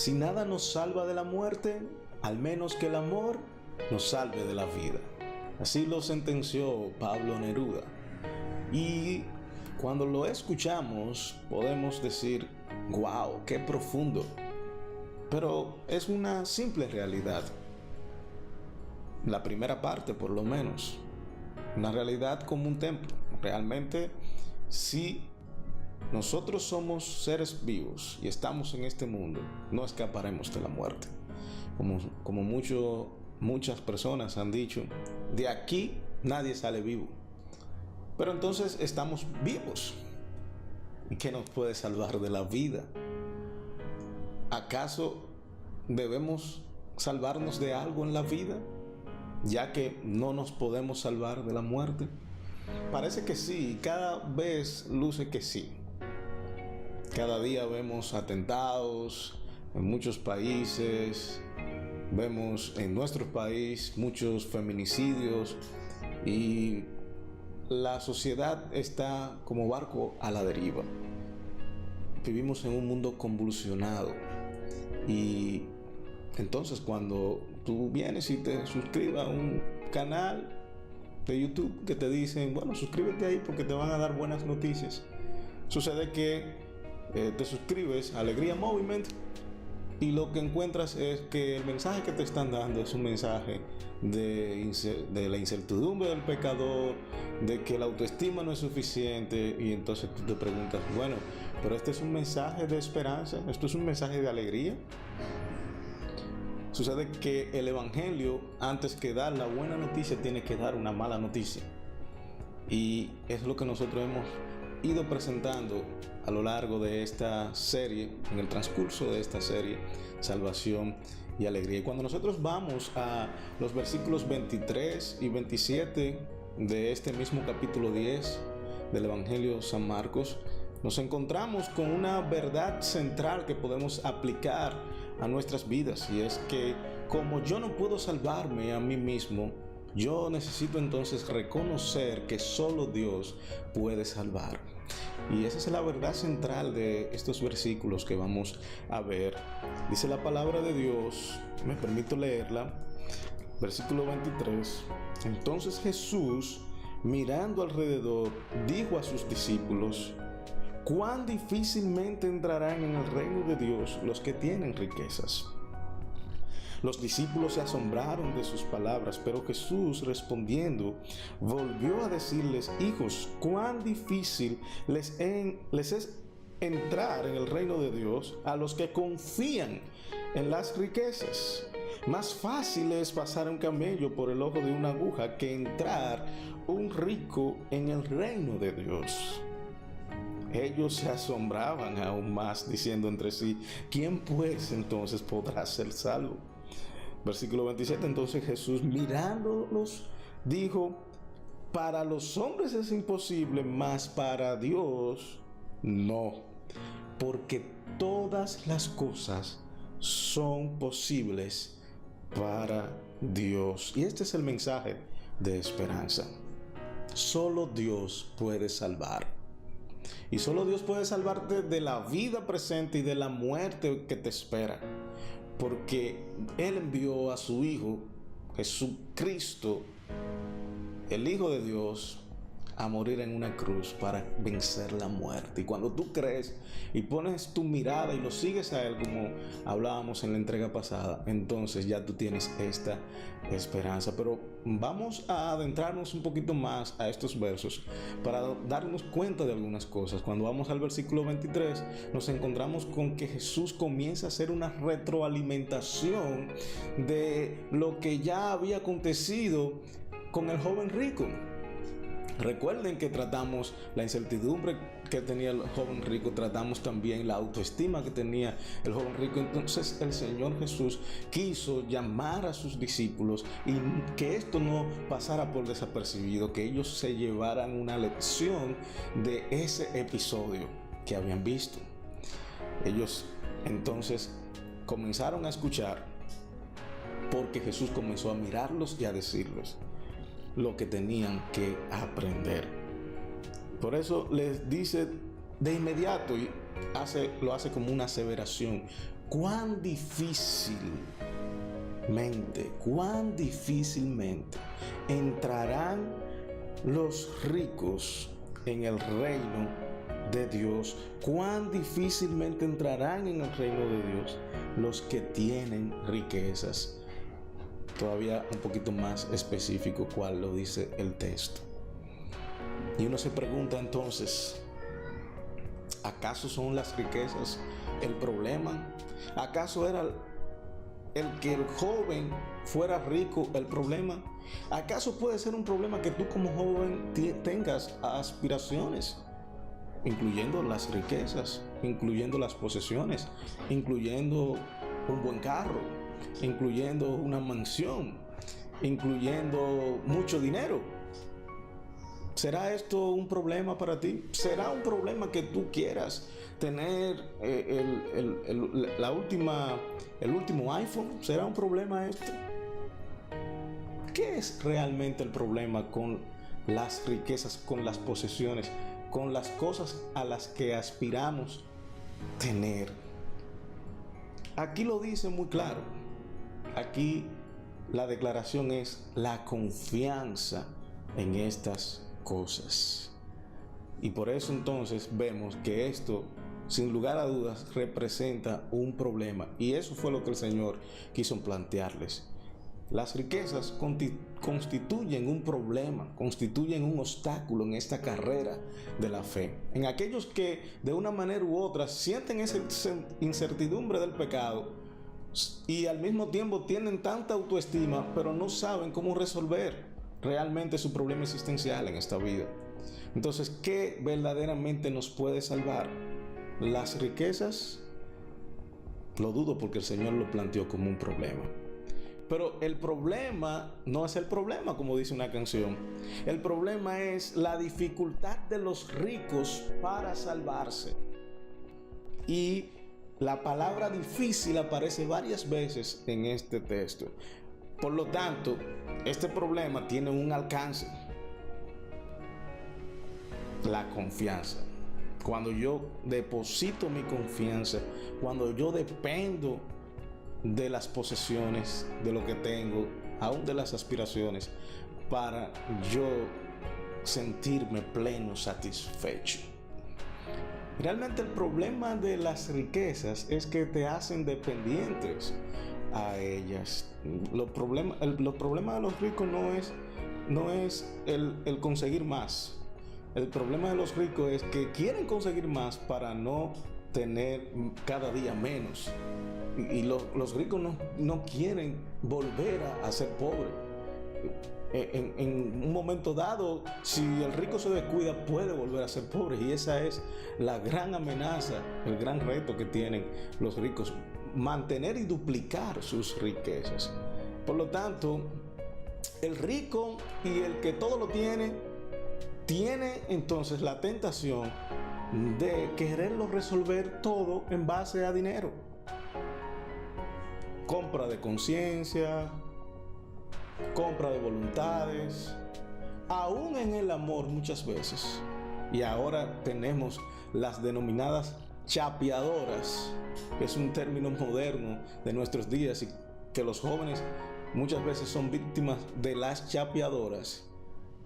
Si nada nos salva de la muerte, al menos que el amor nos salve de la vida. Así lo sentenció Pablo Neruda. Y cuando lo escuchamos, podemos decir, wow, qué profundo. Pero es una simple realidad. La primera parte, por lo menos. Una realidad como un templo. Realmente, si nosotros somos seres vivos y estamos en este mundo, no escaparemos de la muerte. Como muchas personas han dicho, de aquí nadie sale vivo. Pero entonces estamos vivos. ¿Y qué nos puede salvar de la vida? ¿Acaso debemos salvarnos de algo en la vida, ya que no nos podemos salvar de la muerte? Parece que sí, cada vez luce que sí. Cada día vemos atentados en muchos países, vemos en nuestro país muchos feminicidios y la sociedad está como barco a la deriva. Vivimos en un mundo convulsionado y entonces cuando tú vienes y te suscribes a un canal de YouTube que te dicen, bueno, suscríbete ahí porque te van a dar buenas noticias, sucede que te suscribes a Alegría Movement y lo que encuentras es que el mensaje que te están dando es un mensaje de la incertidumbre del pecador, de que la autoestima no es suficiente, y entonces tú te preguntas, bueno, pero este es un mensaje de esperanza, esto es un mensaje de alegría. Sucede que el Evangelio, antes que dar la buena noticia, tiene que dar una mala noticia, y es lo que nosotros hemos ido presentando a lo largo de esta serie, en el transcurso de esta serie, Salvación y Alegría. Y cuando nosotros vamos a los versículos 23 y 27 de este mismo capítulo 10 del Evangelio San Marcos, nos encontramos con una verdad central que podemos aplicar a nuestras vidas, y es que como yo no puedo salvarme a mí mismo, yo necesito entonces reconocer que solo Dios puede salvar. Y esa es la verdad central de estos versículos que vamos a ver. Dice la palabra de Dios, me permito leerla, versículo 23. Entonces Jesús, mirando alrededor, dijo a sus discípulos, cuán difícilmente entrarán en el reino de Dios los que tienen riquezas. Los discípulos se asombraron de sus palabras, pero Jesús, respondiendo, volvió a decirles, hijos, cuán difícil les es entrar en el reino de Dios a los que confían en las riquezas. Más fácil es pasar un camello por el ojo de una aguja que entrar un rico en el reino de Dios. Ellos se asombraban aún más, diciendo entre sí, ¿quién pues entonces podrá ser salvo? Versículo 27, entonces Jesús, mirándolos, dijo, para los hombres es imposible, mas para Dios no, porque todas las cosas son posibles para Dios. Y este es el mensaje de esperanza. Solo Dios puede salvar. Y solo Dios puede salvarte de la vida presente y de la muerte que te espera. Porque Él envió a su Hijo, Jesucristo, el Hijo de Dios, a morir en una cruz para vencer la muerte. Y cuando tú crees y pones tu mirada y lo sigues a Él, como hablábamos en la entrega pasada, entonces ya tú tienes esta esperanza. Pero vamos a adentrarnos un poquito más a estos versos para darnos cuenta de algunas cosas. Cuando vamos al versículo 23, nos encontramos con que Jesús comienza a hacer una retroalimentación de lo que ya había acontecido con el joven rico. Recuerden que tratamos la incertidumbre que tenía el joven rico, tratamos también la autoestima que tenía el joven rico. Entonces el Señor Jesús quiso llamar a sus discípulos y que esto no pasara por desapercibido, que ellos se llevaran una lección de ese episodio que habían visto. Ellos entonces comenzaron a escuchar, porque Jesús comenzó a mirarlos y a decirles lo que tenían que aprender. Por eso les dice de inmediato, y lo hace como una aseveración, cuán difícilmente entrarán los ricos en el reino de Dios, cuán difícilmente entrarán en el reino de Dios los que tienen riquezas. Todavía un poquito más específico cuál lo dice el texto. Y uno se pregunta entonces, ¿acaso son las riquezas el problema? ¿Acaso era el que el joven fuera rico el problema? ¿Acaso puede ser un problema que tú como joven tengas aspiraciones, incluyendo las riquezas, incluyendo las posesiones, incluyendo un buen carro, incluyendo una mansión, incluyendo mucho dinero? ¿Será esto un problema para ti? ¿Será un problema que tú quieras tener el último iPhone? ¿Será un problema esto? ¿Qué es realmente el problema con las riquezas, con las posesiones, con las cosas a las que aspiramos tener? Aquí lo dice muy claro. Aquí la declaración es la confianza en estas cosas. Y por eso entonces vemos que esto, sin lugar a dudas, representa un problema. Y eso fue lo que el Señor quiso plantearles. Las riquezas constituyen un problema, constituyen un obstáculo en esta carrera de la fe. En aquellos que de una manera u otra sienten esa incertidumbre del pecado y al mismo tiempo tienen tanta autoestima, pero no saben cómo resolver realmente su problema existencial en esta vida. Entonces, ¿qué verdaderamente nos puede salvar? ¿Las riquezas? Lo dudo, porque el Señor lo planteó como un problema. Pero el problema no es el problema, como dice una canción. El problema es la dificultad de los ricos para salvarse. Y la palabra difícil aparece varias veces en este texto. Por lo tanto, este problema tiene un alcance: la confianza. Cuando yo deposito mi confianza, cuando yo dependo de las posesiones, de lo que tengo, aún de las aspiraciones, para yo sentirme pleno, satisfecho. Realmente el problema de las riquezas es que te hacen dependientes a ellas. Los problemas de los ricos no es el conseguir más. El problema de los ricos es que quieren conseguir más para no tener cada día menos. Y los ricos no quieren volver a ser pobres. En un momento dado, si el rico se descuida, puede volver a ser pobre. Y esa es la gran amenaza, el gran reto que tienen los ricos: mantener y duplicar sus riquezas. Por lo tanto, el rico y el que todo lo tiene entonces la tentación de quererlo resolver todo en base a dinero. Compra de conciencia, compra de voluntades, aún en el amor muchas veces. Y ahora tenemos las denominadas chapeadoras, que es un término moderno de nuestros días, y que los jóvenes muchas veces son víctimas de las chapeadoras.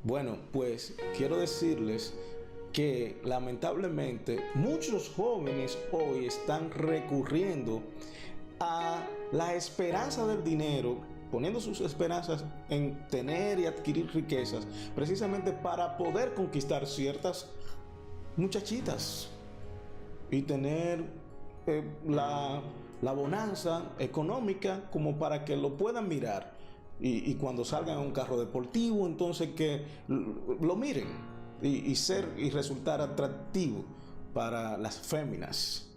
Bueno, pues quiero decirles que lamentablemente muchos jóvenes hoy están recurriendo a la esperanza del dinero, poniendo sus esperanzas en tener y adquirir riquezas, precisamente para poder conquistar ciertas muchachitas y tener la bonanza económica como para que lo puedan mirar. Y cuando salgan a un carro deportivo, entonces que lo miren y resultar atractivo para las féminas.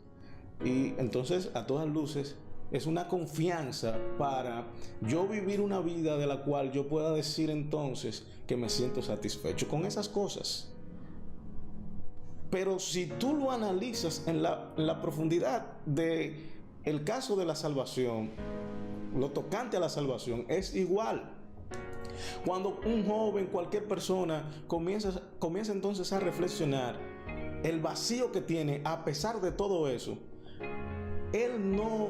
Y entonces, a todas luces, es una confianza para yo vivir una vida de la cual yo pueda decir entonces que me siento satisfecho con esas cosas. Pero si tú lo analizas en la profundidad del caso de la salvación, lo tocante a la salvación es igual. Cuando un joven, cualquier persona, comienza entonces a reflexionar el vacío que tiene a pesar de todo eso, Él no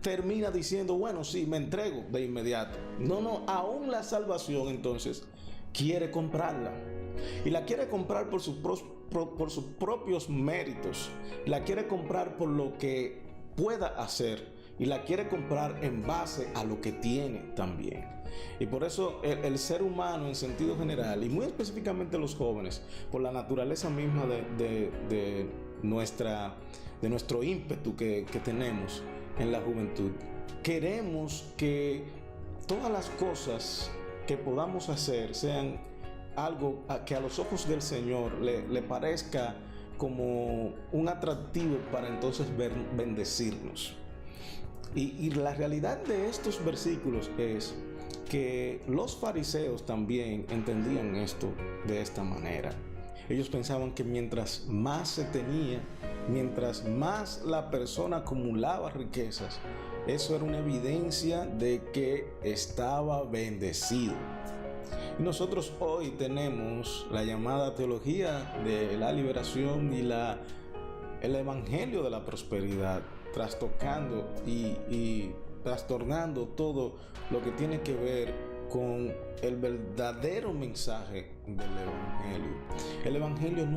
termina diciendo, bueno, sí, me entrego de inmediato. No, aún la salvación entonces quiere comprarla. Y la quiere comprar por sus propios méritos. La quiere comprar por lo que pueda hacer. Y la quiere comprar en base a lo que tiene también. Y por eso el ser humano en sentido general, y muy específicamente los jóvenes, por la naturaleza misma de nuestro ímpetu que tenemos en la juventud, queremos que todas las cosas que podamos hacer sean algo que a los ojos del Señor le parezca como un atractivo para entonces bendecirnos. Y la realidad de estos versículos es que los fariseos también entendían esto de esta manera. Ellos pensaban que mientras más se tenía, mientras más la persona acumulaba riquezas, eso era una evidencia de que estaba bendecido. Y nosotros hoy tenemos la llamada teología de la liberación y el evangelio de la prosperidad, trastocando y trastornando todo lo que tiene que ver con el verdadero mensaje del evangelio. El evangelio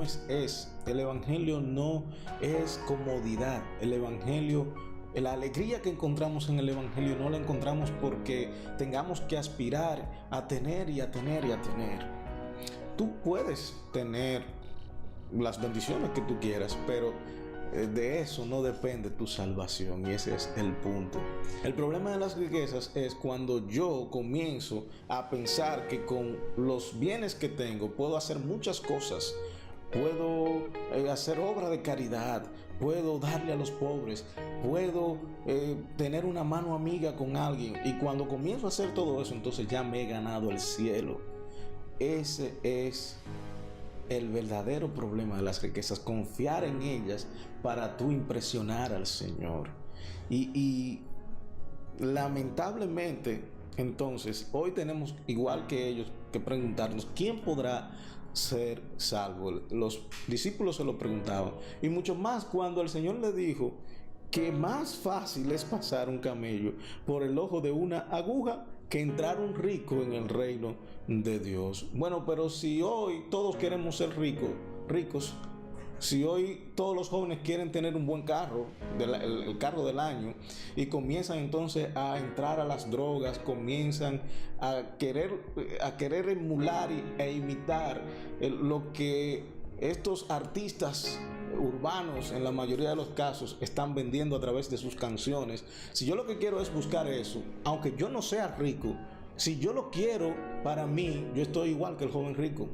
el evangelio no es comodidad. El evangelio, la alegría que encontramos en el evangelio no la encontramos porque tengamos que aspirar a tener y a tener y a tener. Tú puedes tener las bendiciones que tú quieras, pero de eso no depende tu salvación, y ese es el punto. El problema de las riquezas es cuando yo comienzo a pensar que con los bienes que tengo puedo hacer muchas cosas. Puedo hacer obra de caridad, puedo darle a los pobres, puedo tener una mano amiga con alguien, y cuando comienzo a hacer todo eso, entonces ya me he ganado el cielo. Ese es el verdadero problema de las riquezas, confiar en ellas para tú impresionar al Señor. Y lamentablemente, entonces, hoy tenemos, igual que ellos, que preguntarnos, ¿quién podrá ser salvo? Los discípulos se lo preguntaban, y mucho más cuando el Señor le dijo que más fácil es pasar un camello por el ojo de una aguja que entrar un rico en el reino de Dios. Bueno, pero si hoy todos queremos ser ricos, si hoy todos los jóvenes quieren tener un buen carro, el carro del año, y comienzan entonces a entrar a las drogas, comienzan a querer emular e imitar lo que estos artistas urbanos en la mayoría de los casos están vendiendo a través de sus canciones. Si yo lo que quiero es buscar eso, aunque yo no sea rico, si yo lo quiero para mí, yo estoy igual que el joven rico.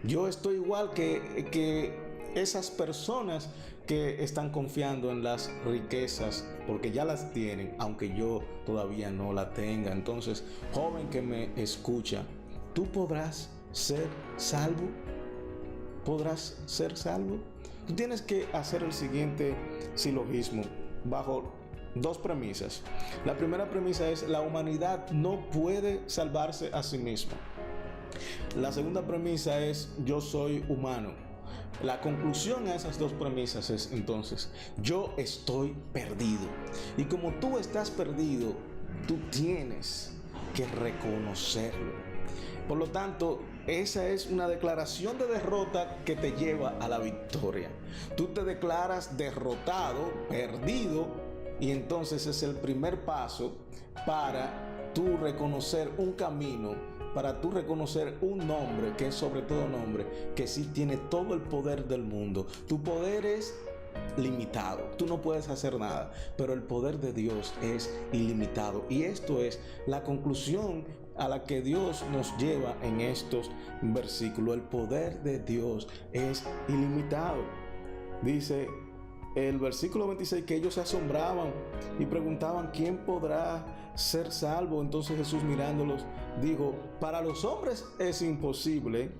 Yo estoy igual que esas personas que están confiando en las riquezas porque ya las tienen, aunque yo todavía no la tenga. Entonces, joven que me escucha, ¿tú podrás ser salvo? ¿Podrás ser salvo? Tú tienes que hacer el siguiente silogismo bajo dos premisas. La primera premisa es: la humanidad no puede salvarse a sí misma. La segunda premisa es: yo soy humano. La conclusión a esas dos premisas es entonces: yo estoy perdido. Y como tú estás perdido, tú tienes que reconocerlo. Por lo tanto, esa es una declaración de derrota que te lleva a la victoria. Tú te declaras derrotado, perdido, y entonces es el primer paso para tú reconocer un camino, para tú reconocer un nombre que es sobre todo nombre, que sí tiene todo el poder del mundo. Tu poder es limitado, tú no puedes hacer nada, pero el poder de Dios es ilimitado. Y esto es la conclusión a la que Dios nos lleva en estos versículos. El poder de Dios es ilimitado. Dice el versículo 26 que ellos se asombraban y preguntaban: ¿quién podrá ser salvo? Entonces Jesús, mirándolos, dijo: para los hombres es imposible,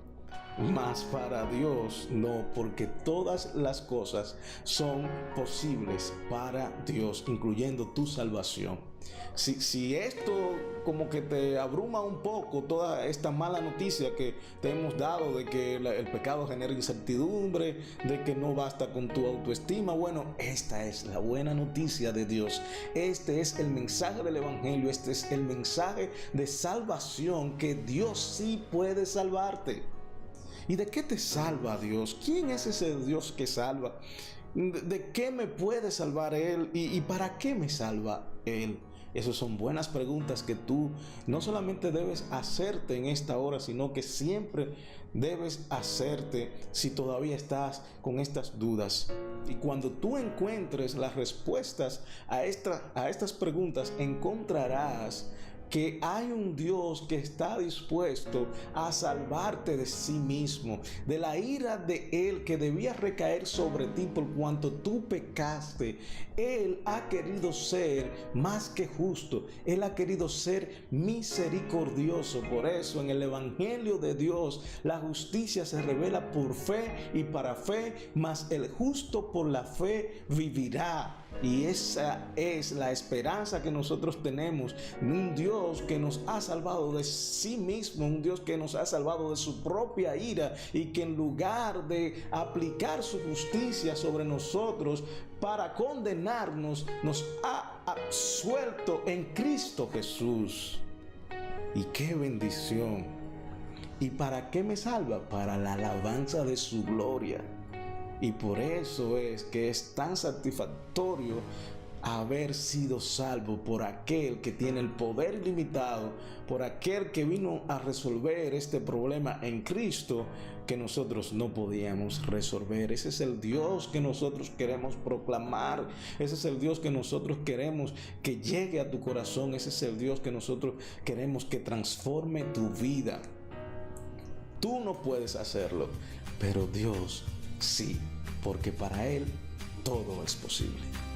mas para Dios no, porque todas las cosas son posibles para Dios, incluyendo tu salvación. Si esto como que te abruma un poco, toda esta mala noticia que te hemos dado de que el pecado genera incertidumbre, de que no basta con tu autoestima, bueno, esta es la buena noticia de Dios. Este es el mensaje del Evangelio, este es el mensaje de salvación, que Dios sí puede salvarte. ¿Y de qué te salva Dios? ¿Quién es ese Dios que salva? ¿De qué me puede salvar Él? ¿Y para qué me salva Él? Esas son buenas preguntas que tú no solamente debes hacerte en esta hora, sino que siempre debes hacerte si todavía estás con estas dudas. Y cuando tú encuentres las respuestas a estas preguntas, encontrarás que hay un Dios que está dispuesto a salvarte de sí mismo, de la ira de Él que debía recaer sobre ti por cuanto tú pecaste. Él ha querido ser más que justo, Él ha querido ser misericordioso. Por eso en el Evangelio de Dios la justicia se revela por fe y para fe, mas el justo por la fe vivirá. Y esa es la esperanza que nosotros tenemos, un Dios que nos ha salvado de sí mismo, un Dios que nos ha salvado de su propia ira y que en lugar de aplicar su justicia sobre nosotros para condenarnos, nos ha absuelto en Cristo Jesús. Y qué bendición. ¿Y para qué me salva? Para la alabanza de su gloria. Y por eso es que es tan satisfactorio haber sido salvo por aquel que tiene el poder ilimitado, por aquel que vino a resolver este problema en Cristo que nosotros no podíamos resolver. Ese es el Dios que nosotros queremos proclamar, ese es el Dios que nosotros queremos que llegue a tu corazón, ese es el Dios que nosotros queremos que transforme tu vida. Tú no puedes hacerlo, pero Dios sí, porque para Él todo es posible.